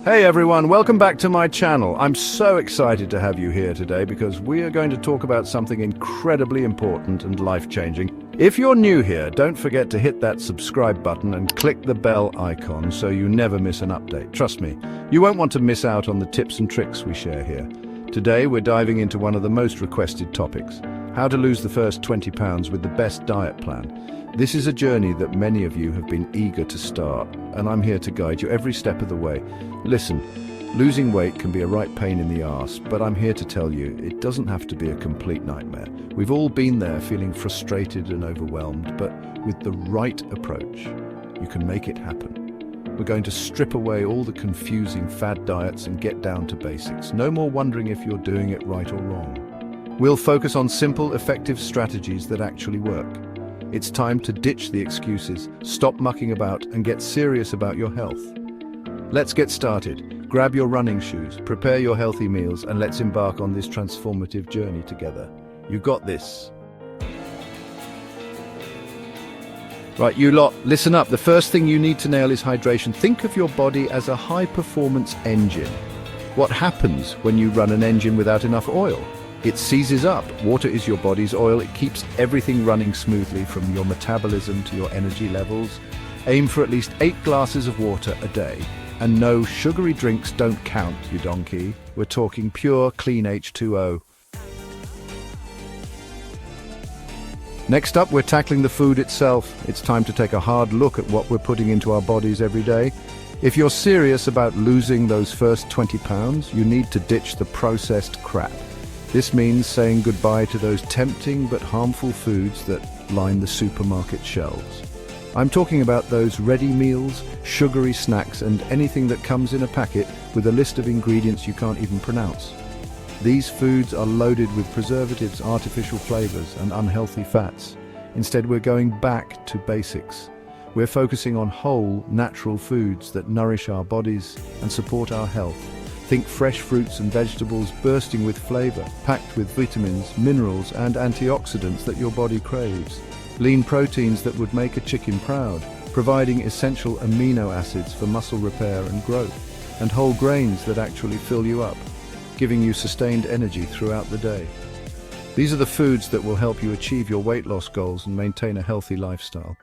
Hey everyone, welcome back to my channel. I'm so excited to have you here today because we are going to talk about something incredibly important and life-changing. If you're new here, don't forget to hit that subscribe button and click the bell icon so you never miss an update. Trust me, you won't want to miss out on the tips and tricks we share here. Today we're diving into one of the most requested topics, how to lose the first 20 pounds with the best diet plan. This is a journey that many of you have been eager to start, and I'm here to guide you every step of the way. Listen, losing weight can be a right pain in the arse, but I'm here to tell you it doesn't have to be a complete nightmare. We've all been there feeling frustrated and overwhelmed, but with the right approach, you can make it happen. We're going to strip away all the confusing fad diets and get down to basics. No more wondering if you're doing it right or wrong. We'll focus on simple, effective strategies that actually work. It's time to ditch the excuses, stop mucking about, and get serious about your health. Let's get started. Grab your running shoes, prepare your healthy meals, and let's embark on this transformative journey together. You got this. Right, you lot, listen up. The first thing you need to nail is hydration. Think of your body as a high-performance engine. What happens when you run an engine without enough oil? It seizes up. Water is your body's oil. It keeps everything running smoothly from your metabolism to your energy levels. Aim for at least 8 glasses of water a day. And no, sugary drinks don't count, you donkey. We're talking pure, clean H2O. Next up, we're tackling the food itself. It's time to take a hard look at what we're putting into our bodies every day. If you're serious about losing those first 20 pounds, you need to ditch the processed crap. This means saying goodbye to those tempting but harmful foods that line the supermarket shelves. I'm talking about those ready meals, sugary snacks, and anything that comes in a packet with a list of ingredients you can't even pronounce. These foods are loaded with preservatives, artificial flavors, and unhealthy fats. Instead, we're going back to basics. We're focusing on whole, natural foods that nourish our bodies and support our health. Think fresh fruits and vegetables bursting with flavor, packed with vitamins, minerals, and antioxidants that your body craves. Lean proteins that would make a chicken proud, providing essential amino acids for muscle repair and growth, and whole grains that actually fill you up, giving you sustained energy throughout the day. These are the foods that will help you achieve your weight loss goals and maintain a healthy lifestyle.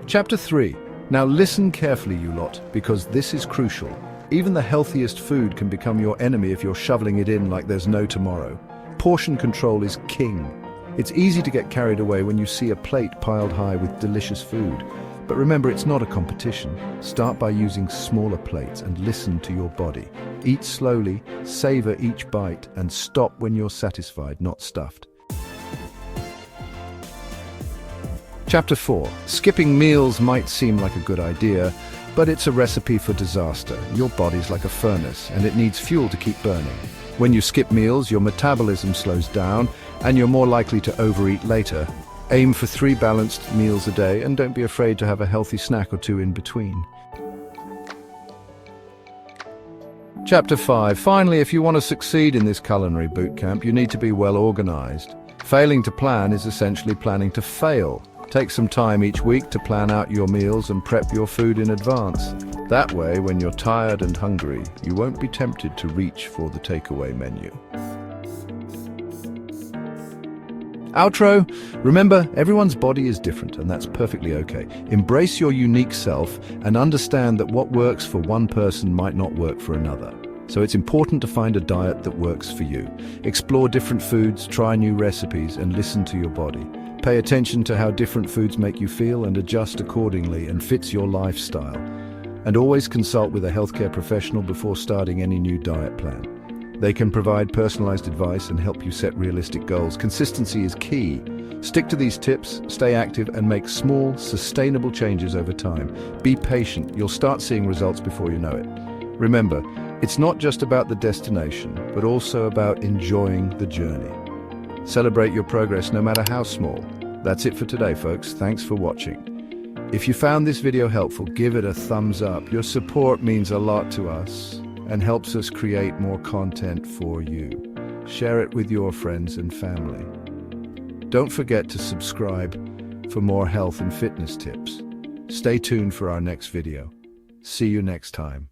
Chapter 3. Now listen carefully, you lot, because this is crucial. Even the healthiest food can become your enemy if you're shoveling it in like there's no tomorrow. Portion control is king. It's easy to get carried away when you see a plate piled high with delicious food. But remember, it's not a competition. Start by using smaller plates and listen to your body. Eat slowly, savor each bite, and stop when you're satisfied, not stuffed. Chapter 4. Skipping meals might seem like a good idea, but it's a recipe for disaster. Your body's like a furnace, and it needs fuel to keep burning. When you skip meals, your metabolism slows down, and you're more likely to overeat later. Aim for 3 balanced meals a day, and don't be afraid to have a healthy snack or 2 in between. Chapter 5. Finally, if you want to succeed in this culinary boot camp, you need to be well organized. Failing to plan is essentially planning to fail. Take some time each week to plan out your meals and prep your food in advance. That way, when you're tired and hungry, you won't be tempted to reach for the takeaway menu. Outro. Remember, everyone's body is different, and that's perfectly okay. Embrace your unique self and understand that what works for one person might not work for another. So it's important to find a diet that works for you. Explore different foods, try new recipes, and listen to your body. Pay attention to how different foods make you feel and adjust accordingly and fits your lifestyle. And always consult with a healthcare professional before starting any new diet plan. They can provide personalized advice and help you set realistic goals. Consistency is key. Stick to these tips, stay active, and make small, sustainable changes over time. Be patient. You'll start seeing results before you know it. Remember, it's not just about the destination, but also about enjoying the journey. Celebrate your progress no matter how small. That's it for today, folks. Thanks for watching. If you found this video helpful, give it a thumbs up. Your support means a lot to us and helps us create more content for you. Share it with your friends and family. Don't forget to subscribe for more health and fitness tips. Stay tuned for our next video. See you next time.